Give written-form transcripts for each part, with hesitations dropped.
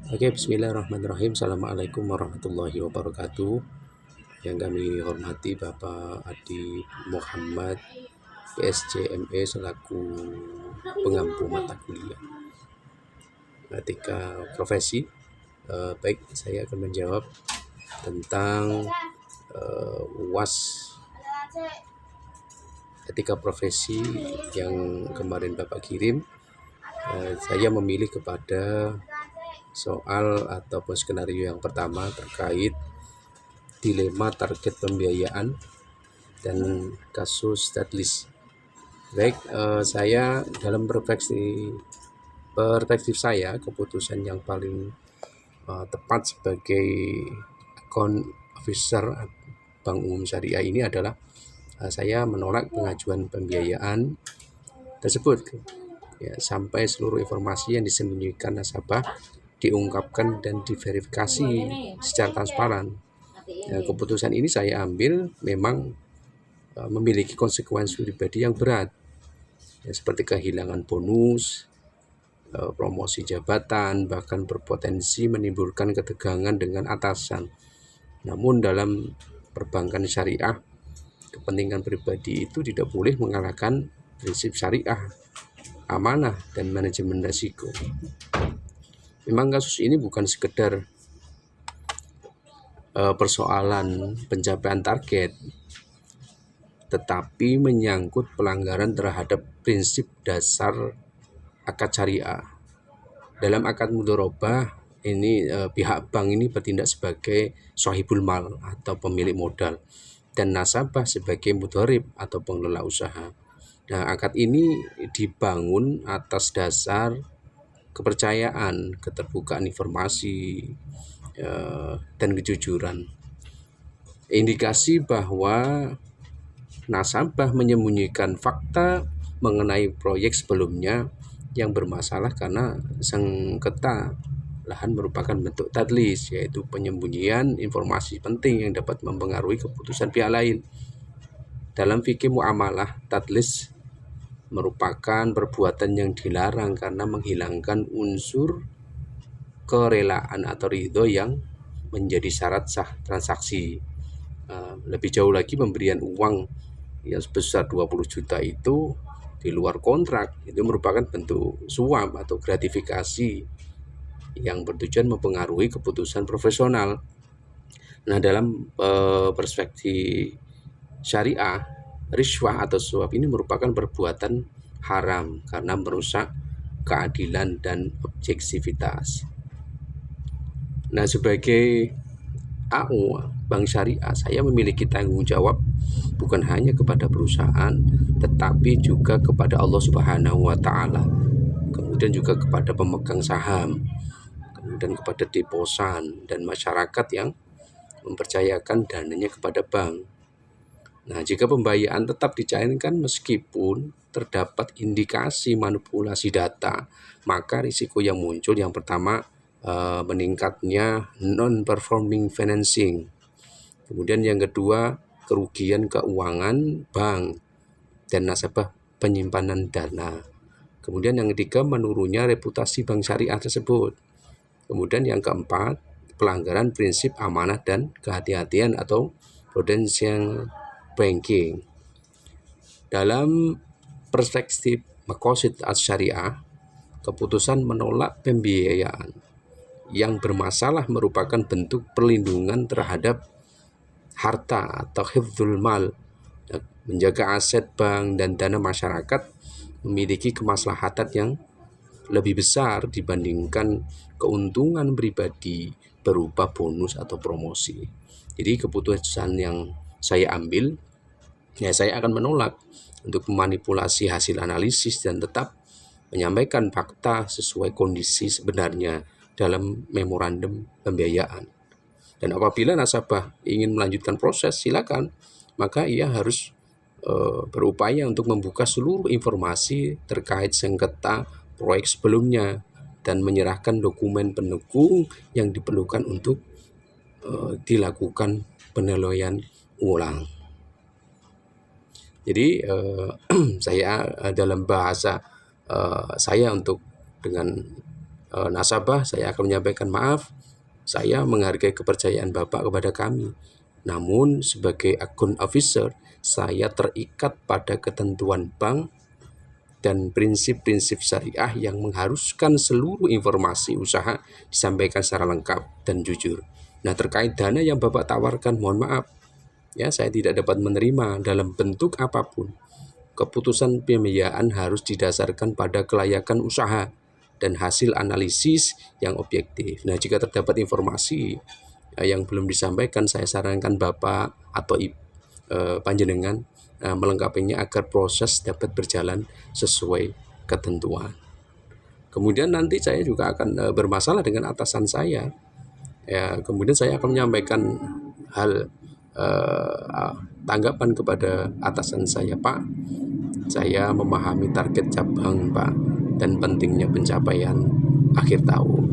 Oke, bismillahirrahmanirrahim. Assalamualaikum warahmatullahi wabarakatuh. Yang kami hormati Bapak Adi Muhammad, PSJME selaku pengampu mata kuliah etika profesi. Baik, saya akan menjawab tentang UAS etika profesi yang kemarin Bapak kirim. Saya memilih kepada soal ataupun skenario yang pertama terkait dilema target pembiayaan dan kasus stateless. Baik, saya dalam perspektif saya, keputusan yang paling tepat sebagai account officer Bank Umum Syariah ini adalah saya menolak pengajuan pembiayaan tersebut ya, sampai seluruh informasi yang disembunyikan nasabah diungkapkan dan diverifikasi secara transparan. Ya, keputusan ini saya ambil memang memiliki konsekuensi pribadi yang berat, ya, seperti kehilangan bonus, promosi jabatan, bahkan berpotensi menimbulkan ketegangan dengan atasan. Namun dalam perbankan syariah, kepentingan pribadi itu tidak boleh mengalahkan prinsip syariah, amanah, dan manajemen risiko. Memang kasus ini bukan sekedar persoalan pencapaian target, tetapi menyangkut pelanggaran terhadap prinsip dasar akad syariah. Dalam akad mudharabah ini pihak bank ini bertindak sebagai sahibul mal atau pemilik modal dan nasabah sebagai mudharib atau pengelola usaha. Nah, akad ini dibangun atas dasar kepercayaan, keterbukaan informasi, dan kejujuran. Indikasi bahwa nasabah menyembunyikan fakta mengenai proyek sebelumnya yang bermasalah karena sengketa lahan merupakan bentuk tadlis, yaitu penyembunyian informasi penting yang dapat mempengaruhi keputusan pihak lain. Dalam fikih muamalah, tadlis merupakan perbuatan yang dilarang karena menghilangkan unsur kerelaan atau ridho yang menjadi syarat sah transaksi. Lebih jauh lagi, pemberian uang yang sebesar 20 juta itu di luar kontrak itu merupakan bentuk suap atau gratifikasi yang bertujuan mempengaruhi keputusan profesional. Nah, dalam perspektif syariah, riswah atau suap ini merupakan perbuatan haram karena merusak keadilan dan objektivitas. Nah, sebagai AU Bank Syariah, saya memiliki tanggung jawab bukan hanya kepada perusahaan, tetapi juga kepada Allah Subhanahu wa Ta'ala, kemudian juga kepada pemegang saham, kemudian kepada deposan dan masyarakat yang mempercayakan dananya kepada bank. Nah, jika pembiayaan tetap dicairkan meskipun terdapat indikasi manipulasi data, maka risiko yang muncul yang pertama meningkatnya non-performing financing. Kemudian yang kedua, kerugian keuangan bank dan nasabah penyimpanan dana. Kemudian yang ketiga, menurunnya reputasi bank syariah tersebut. Kemudian yang keempat, pelanggaran prinsip amanah dan kehati-hatian atau prudential banking. Dalam perspektif maqasid asy-syariah, keputusan menolak pembiayaan yang bermasalah merupakan bentuk perlindungan terhadap harta atau hifdzul mal. Menjaga aset bank dan dana masyarakat memiliki kemaslahatan yang lebih besar dibandingkan keuntungan pribadi berupa bonus atau promosi. Jadi keputusan yang saya ambil, ya, saya akan menolak untuk memanipulasi hasil analisis dan tetap menyampaikan fakta sesuai kondisi sebenarnya dalam memorandum pembiayaan. Dan apabila nasabah ingin melanjutkan proses, silakan, maka ia harus berupaya untuk membuka seluruh informasi terkait sengketa proyek sebelumnya dan menyerahkan dokumen pendukung yang diperlukan untuk dilakukan penilaian ulang. Jadi saya dalam bahasa saya untuk dengan nasabah, saya akan menyampaikan maaf, saya menghargai kepercayaan Bapak kepada kami. Namun sebagai account officer, saya terikat pada ketentuan bank dan prinsip-prinsip syariah yang mengharuskan seluruh informasi usaha disampaikan secara lengkap dan jujur. Nah, terkait dana yang Bapak tawarkan, mohon maaf, ya saya tidak dapat menerima dalam bentuk apapun. Keputusan pembiayaan harus didasarkan pada kelayakan usaha dan hasil analisis yang objektif. Nah, jika terdapat informasi yang belum disampaikan, saya sarankan Bapak atau panjenengan melengkapinya agar proses dapat berjalan sesuai ketentuan. Kemudian nanti saya juga akan bermasalah dengan atasan saya. Ya, kemudian saya akan menyampaikan hal tanggapan kepada atasan saya, Pak. Saya memahami target cabang, Pak, dan pentingnya pencapaian akhir tahun.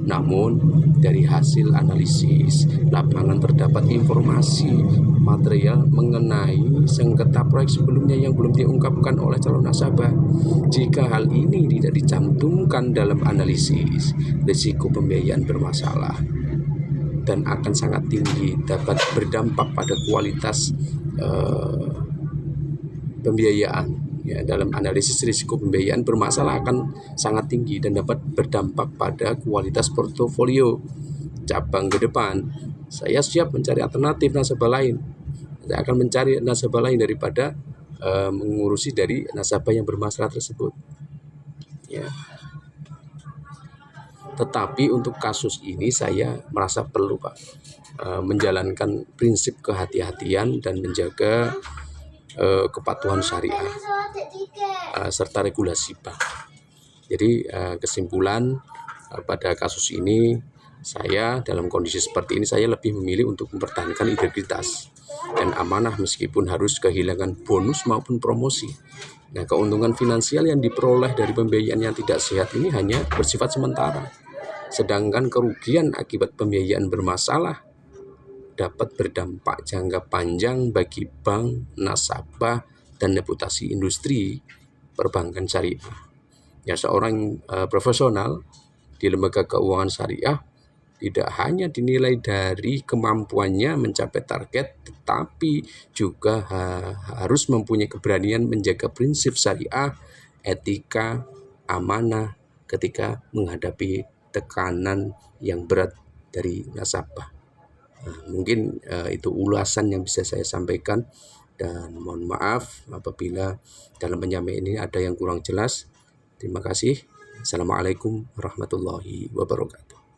Namun, dari hasil analisis lapangan terdapat informasi material mengenai sengketa proyek sebelumnya yang belum diungkapkan oleh calon nasabah. Jika hal ini tidak dicantumkan dalam analisis, risiko pembiayaan bermasalah dan akan sangat tinggi, dapat berdampak pada kualitas pembiayaan. Ya, dalam analisis risiko pembiayaan bermasalah akan sangat tinggi dan dapat berdampak pada kualitas portofolio cabang ke depan. Saya siap mencari alternatif nasabah lain. Saya akan mencari nasabah lain daripada mengurusi dari nasabah yang bermasalah tersebut. Ya. Tetapi untuk kasus ini saya merasa perlu, Pak, menjalankan prinsip kehati-hatian dan menjaga kepatuhan syariah serta regulasi bank. Jadi kesimpulan pada kasus ini, saya dalam kondisi seperti ini saya lebih memilih untuk mempertahankan integritas dan amanah meskipun harus kehilangan bonus maupun promosi. Nah, keuntungan finansial yang diperoleh dari pembiayaan yang tidak sehat ini hanya bersifat sementara. Sedangkan kerugian akibat pembiayaan bermasalah dapat berdampak jangka panjang bagi bank, nasabah, dan reputasi industri perbankan syariah. Ya, seorang profesional di lembaga keuangan syariah tidak hanya dinilai dari kemampuannya mencapai target, tetapi juga harus mempunyai keberanian menjaga prinsip syariah, etika, amanah ketika menghadapi tekanan yang berat dari nasabah. Mungkin itu ulasan yang bisa saya sampaikan, dan mohon maaf apabila dalam penyampaian ini ada yang kurang jelas. Terima kasih. Assalamualaikum warahmatullahi wabarakatuh.